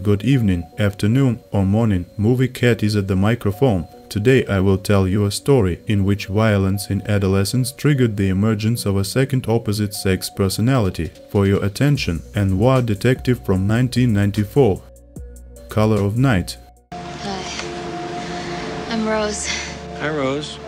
Good evening, afternoon, or morning. Movie Cat is at the microphone. Today I will tell you a story in which violence in adolescence triggered the emergence of a second opposite-sex personality. For your attention, and Noir Detective from 1994. Color of Night. Hi, I'm Rose. Hi, Rose.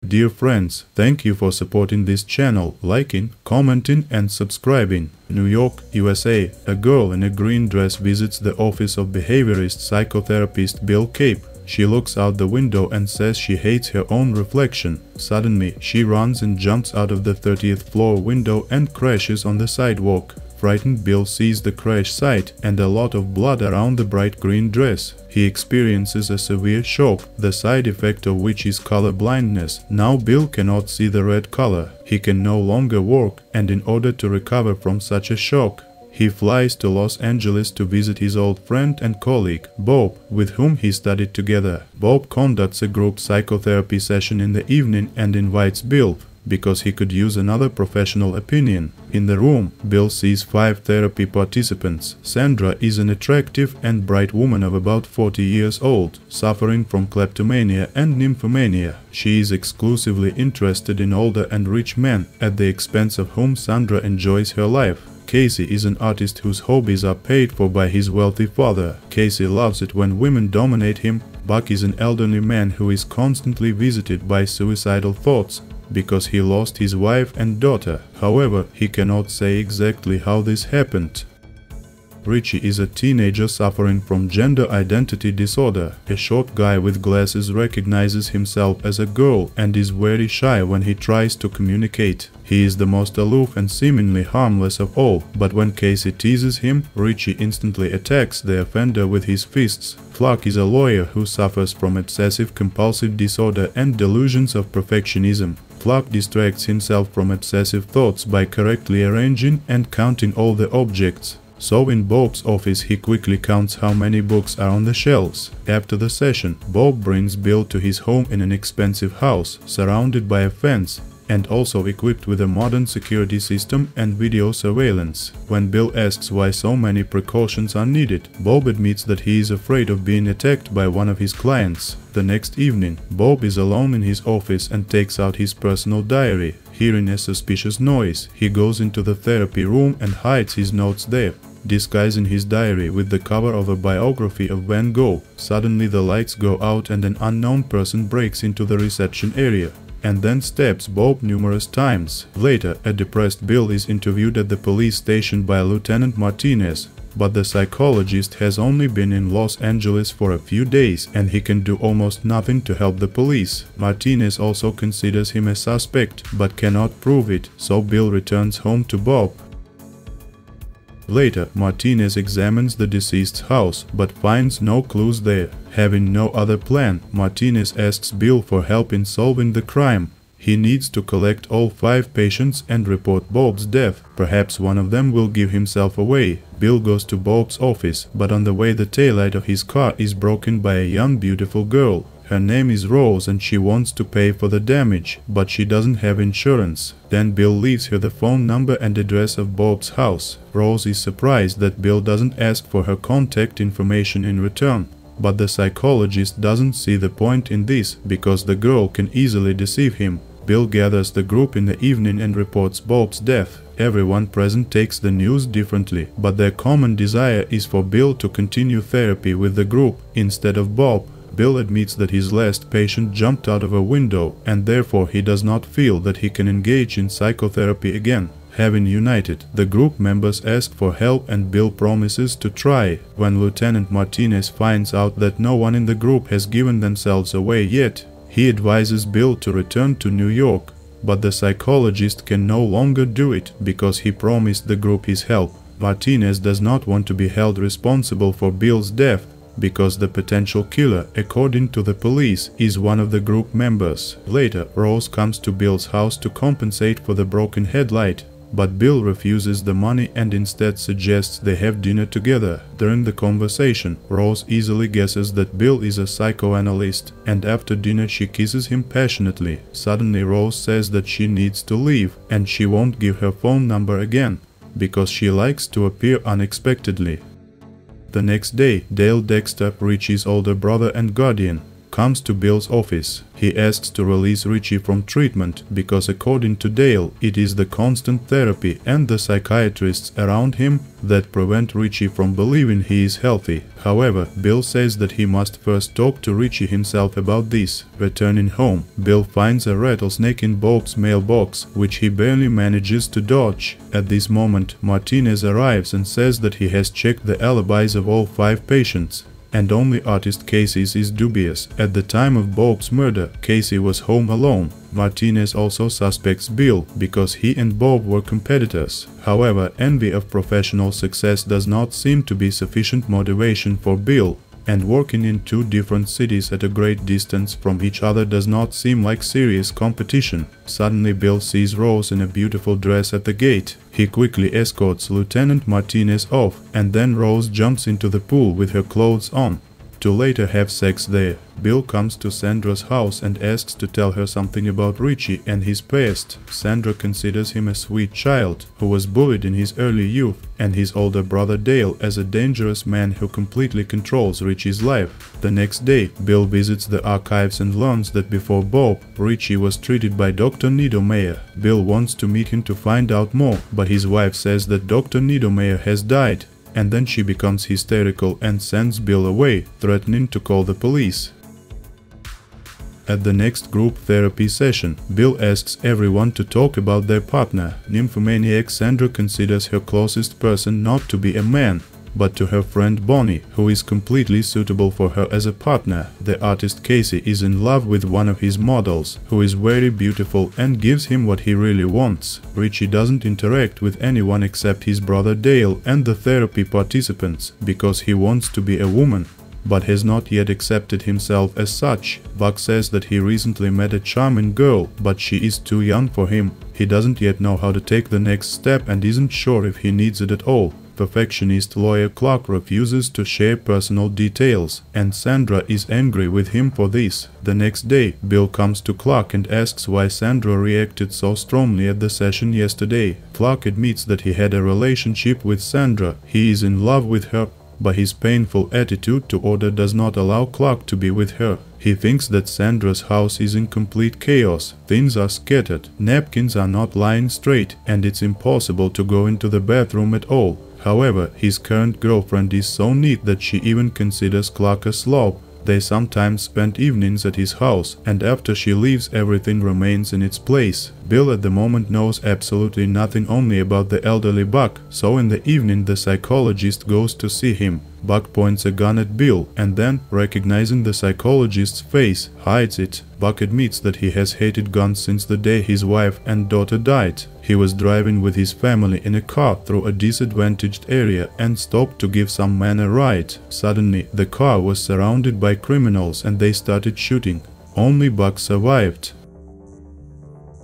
Dear friends, thank you for supporting this channel, liking, commenting and subscribing. New York, USA, a girl in a green dress visits the office of behaviorist psychotherapist Bill Capa. She looks out the window and says she hates her own reflection. Suddenly, she runs and jumps out of the 30th floor window and crashes on the sidewalk. Frightened Bill sees the crash site and a lot of blood around the bright green dress. He experiences a severe shock, the side effect of which is color blindness. Now Bill cannot see the red color. He can no longer walk, and in order to recover from such a shock, he flies to Los Angeles to visit his old friend and colleague, Bob, with whom he studied together. Bob conducts a group psychotherapy session in the evening and invites Bill, because he could use another professional opinion. In the room, Bill sees 5 therapy participants. Sandra is an attractive and bright woman of about 40 years old, suffering from kleptomania and nymphomania. She is exclusively interested in older and rich men, at the expense of whom Sandra enjoys her life. Casey is an artist whose hobbies are paid for by his wealthy father. Casey loves it when women dominate him. Buck is an elderly man who is constantly visited by suicidal thoughts, because he lost his wife and daughter. However, he cannot say exactly how this happened. Richie is a teenager suffering from gender identity disorder. A short guy with glasses recognizes himself as a girl and is very shy when he tries to communicate. He is the most aloof and seemingly harmless of all, but when Casey teases him, Richie instantly attacks the offender with his fists. Clark is a lawyer who suffers from obsessive compulsive disorder and delusions of perfectionism. Clark distracts himself from obsessive thoughts by correctly arranging and counting all the objects. So in Bob's office he quickly counts how many books are on the shelves. After the session, Bob brings Bill to his home in an expensive house, surrounded by a fence, and also equipped with a modern security system and video surveillance. When Bill asks why so many precautions are needed, Bob admits that he is afraid of being attacked by one of his clients. The next evening, Bob is alone in his office and takes out his personal diary. Hearing a suspicious noise, he goes into the therapy room and hides his notes there, disguising his diary with the cover of a biography of Van Gogh. Suddenly the lights go out and an unknown person breaks into the reception area and then stabs Bob numerous times. Later, a depressed Bill is interviewed at the police station by Lieutenant Martinez, but the psychologist has only been in Los Angeles for a few days and he can do almost nothing to help the police. Martinez also considers him a suspect but cannot prove it, so Bill returns home to Bob. Later, Martinez examines the deceased's house, but finds no clues there. Having no other plan, Martinez asks Bill for help in solving the crime. He needs to collect all 5 patients and report Bob's death. Perhaps one of them will give himself away. Bill goes to Bob's office, but on the way the taillight of his car is broken by a young beautiful girl. Her name is Rose and she wants to pay for the damage, but she doesn't have insurance. Then Bill leaves her the phone number and address of Bob's house. Rose is surprised that Bill doesn't ask for her contact information in return. But the psychologist doesn't see the point in this, because the girl can easily deceive him. Bill gathers the group in the evening and reports Bob's death. Everyone present takes the news differently, but their common desire is for Bill to continue therapy with the group instead of Bob. Bill admits that his last patient jumped out of a window and therefore he does not feel that he can engage in psychotherapy again. Having united, the group members ask for help and Bill promises to try. When Lieutenant Martinez finds out that no one in the group has given themselves away yet, he advises Bill to return to New York. But the psychologist can no longer do it because he promised the group his help. Martinez does not want to be held responsible for Bill's death, because the potential killer, according to the police, is one of the group members. Later, Rose comes to Bill's house to compensate for the broken headlight, but Bill refuses the money and instead suggests they have dinner together. During the conversation, Rose easily guesses that Bill is a psychoanalyst, and after dinner she kisses him passionately. Suddenly Rose says that she needs to leave, and she won't give her phone number again, because she likes to appear unexpectedly. The next day, Dale Dexter, Richie's older brother and guardian, comes to Bill's office. He asks to release Richie from treatment because according to Dale, it is the constant therapy and the psychiatrists around him that prevent Richie from believing he is healthy. However, Bill says that he must first talk to Richie himself about this. Returning home, Bill finds a rattlesnake in Bob's mailbox, which he barely manages to dodge. At this moment, Martinez arrives and says that he has checked the alibis of all 5 patients, and only artist Casey's is dubious. At the time of Bob's murder, Casey was home alone. Martinez also suspects Bill because he and Bob were competitors. However, envy of professional success does not seem to be sufficient motivation for Bill, and working in 2 different cities at a great distance from each other does not seem like serious competition. Suddenly Bill sees Rose in a beautiful dress at the gate. He quickly escorts Lieutenant Martinez off, and then Rose jumps into the pool with her clothes on, to later have sex there. Bill comes to Sandra's house and asks to tell her something about Richie and his past. Sandra considers him a sweet child who was bullied in his early youth, and his older brother Dale as a dangerous man who completely controls Richie's life. The next day, Bill visits the archives and learns that before Bob, Richie was treated by Dr. Niedermeyer. Bill wants to meet him to find out more, but his wife says that Dr. Niedermeyer has died, and then she becomes hysterical and sends Bill away, threatening to call the police. At the next group therapy session, Bill asks everyone to talk about their partner. Nymphomaniac Sandra considers her closest person not to be a man, but to her friend Bonnie, who is completely suitable for her as a partner. The artist Casey is in love with one of his models, who is very beautiful and gives him what he really wants. Richie doesn't interact with anyone except his brother Dale and the therapy participants, because he wants to be a woman, but has not yet accepted himself as such. Buck says that he recently met a charming girl, but she is too young for him. He doesn't yet know how to take the next step and isn't sure if he needs it at all. Perfectionist lawyer Clark refuses to share personal details, and Sandra is angry with him for this. The next day, Bill comes to Clark and asks why Sandra reacted so strongly at the session yesterday. Clark admits that he had a relationship with Sandra. He is in love with her, but his painful attitude to order does not allow Clark to be with her. He thinks that Sandra's house is in complete chaos. Things are scattered, napkins are not lying straight, and it's impossible to go into the bathroom at all. However, his current girlfriend is so neat that she even considers Clark a slob. They sometimes spend evenings at his house, and after she leaves, everything remains in its place. Bill at the moment knows absolutely nothing only about the elderly Buck, so in the evening the psychologist goes to see him. Buck points a gun at Bill, and then, recognizing the psychologist's face, hides it. Buck admits that he has hated guns since the day his wife and daughter died. He was driving with his family in a car through a disadvantaged area and stopped to give some man a ride. Suddenly, the car was surrounded by criminals and they started shooting. Only Buck survived.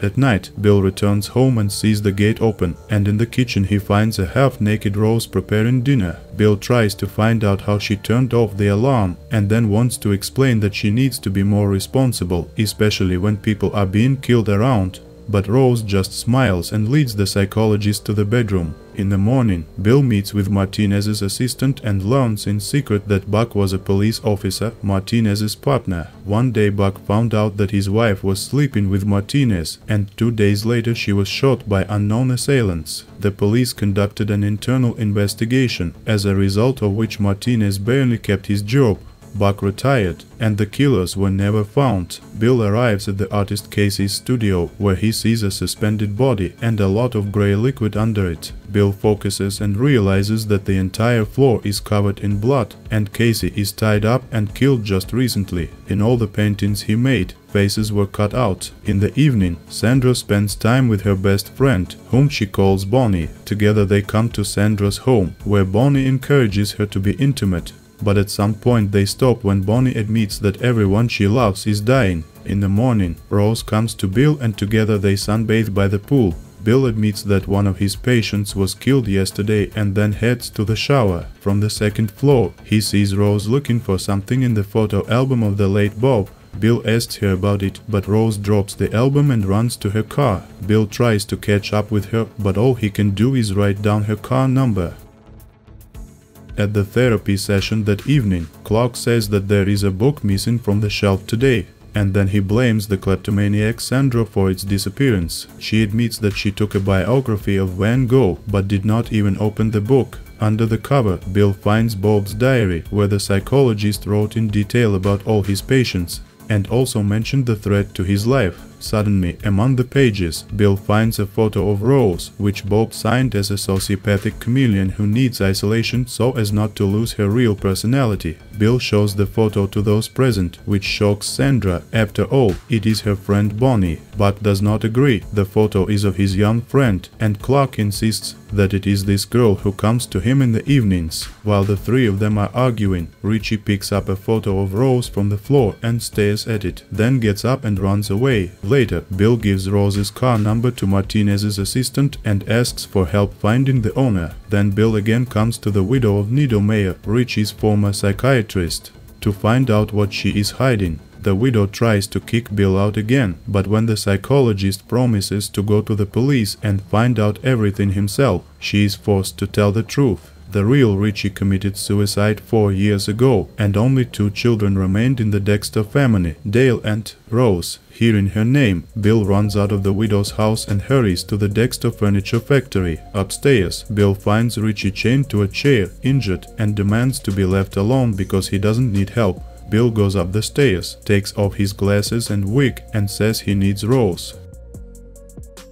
At night, Bill returns home and sees the gate open, and in the kitchen he finds a half-naked Rose preparing dinner. Bill tries to find out how she turned off the alarm, and then wants to explain that she needs to be more responsible, especially when people are being killed around. But Rose just smiles and leads the psychologist to the bedroom. In the morning, Bill meets with Martinez's assistant and learns in secret that Buck was a police officer, Martinez's partner. One day Buck found out that his wife was sleeping with Martinez, and 2 days later she was shot by unknown assailants. The police conducted an internal investigation, as a result of which Martinez barely kept his job. Buck retired, and the killers were never found. Bill arrives at the artist Casey's studio, where he sees a suspended body and a lot of grey liquid under it. Bill focuses and realizes that the entire floor is covered in blood, and Casey is tied up and killed just recently. In all the paintings he made, faces were cut out. In the evening, Sandra spends time with her best friend, whom she calls Bonnie. Together they come to Sandra's home, where Bonnie encourages her to be intimate. But at some point they stop when Bonnie admits that everyone she loves is dying. In the morning, Rose comes to Bill and together they sunbathe by the pool. Bill admits that one of his patients was killed yesterday and then heads to the shower. From the second floor, he sees Rose looking for something in the photo album of the late Bob. Bill asks her about it, but Rose drops the album and runs to her car. Bill tries to catch up with her, but all he can do is write down her car number. At the therapy session that evening, Clark says that there is a book missing from the shelf today, and then he blames the kleptomaniac Sandra for its disappearance. She admits that she took a biography of Van Gogh but did not even open the book. Under the cover, Bill finds Bob's diary, where the psychologist wrote in detail about all his patients, and also mentioned the threat to his life. Suddenly, among the pages, Bill finds a photo of Rose, which Bob signed as a sociopathic chameleon who needs isolation so as not to lose her real personality. Bill shows the photo to those present, which shocks Sandra. After all, it is her friend Bonnie, but does not agree. The photo is of his young friend, and Clark insists that it is this girl who comes to him in the evenings. While the three of them are arguing, Richie picks up a photo of Rose from the floor and stares at it, then gets up and runs away. Later, Bill gives Rose's car number to Martinez's assistant and asks for help finding the owner. Then Bill again comes to the widow of Niedermeyer, Richie's former psychiatrist, to find out what she is hiding. The widow tries to kick Bill out again, but when the psychologist promises to go to the police and find out everything himself, she is forced to tell the truth. The real Richie committed suicide 4 years ago, and only 2 children remained in the Dexter family, Dale and Rose. Hearing her name, Bill runs out of the widow's house and hurries to the Dexter furniture factory. Upstairs, Bill finds Richie chained to a chair, injured, and demands to be left alone because he doesn't need help. Bill goes up the stairs, takes off his glasses and wig, and says he needs Rose.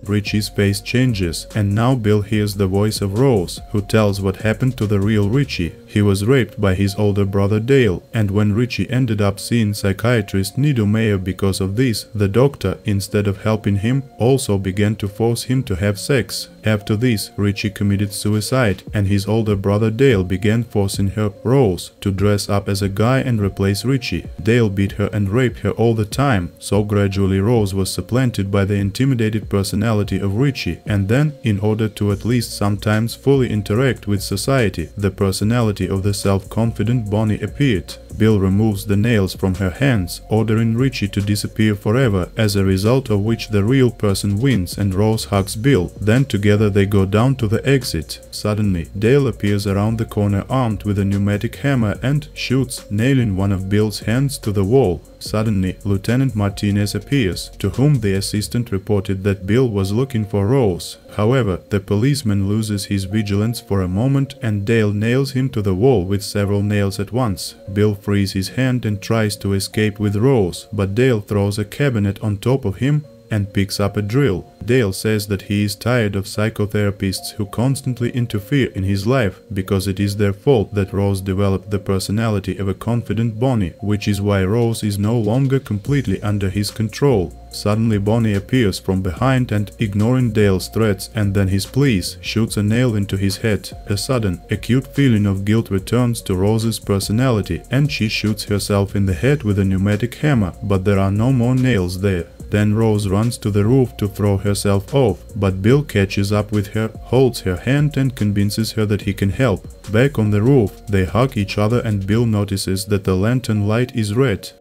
Richie's face changes, and now Bill hears the voice of Rose, who tells what happened to the real Richie. He was raped by his older brother Dale, and when Richie ended up seeing psychiatrist Niedermeyer because of this, the doctor, instead of helping him, also began to force him to have sex. After this, Richie committed suicide, and his older brother Dale began forcing her, Rose, to dress up as a guy and replace Richie. Dale beat her and raped her all the time, so gradually Rose was supplanted by the intimidated personality of Richie, and then, in order to at least sometimes fully interact with society, the personality of the self-confident Bonnie appeared. Bill removes the nails from her hands, ordering Richie to disappear forever, as a result of which the real person wins and Rose hugs Bill. Then together they go down to the exit. Suddenly, Dale appears around the corner armed with a pneumatic hammer and shoots, nailing one of Bill's hands to the wall. Suddenly, Lieutenant Martinez appears, to whom the assistant reported that Bill was looking for Rose. However, the policeman loses his vigilance for a moment and Dale nails him to the wall with several nails at once. Bill frees his hand and tries to escape with Rose, but Dale throws a cabinet on top of him and picks up a drill. Dale says that he is tired of psychotherapists who constantly interfere in his life, because it is their fault that Rose developed the personality of a confident Bonnie, which is why Rose is no longer completely under his control. Suddenly Bonnie appears from behind and, ignoring Dale's threats and then his pleas, shoots a nail into his head. A sudden, acute feeling of guilt returns to Rose's personality and she shoots herself in the head with a pneumatic hammer, but there are no more nails there. Then Rose runs to the roof to throw herself off, but Bill catches up with her, holds her hand and convinces her that he can help. Back on the roof, they hug each other and Bill notices that the lantern light is red.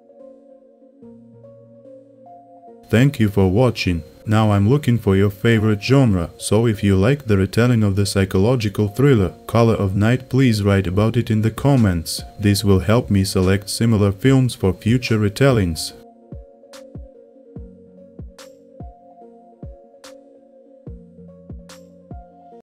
Thank you for watching. Now I'm looking for your favorite genre, so if you like the retelling of the psychological thriller Color of Night, please write about it in the comments. This will help me select similar films for future retellings.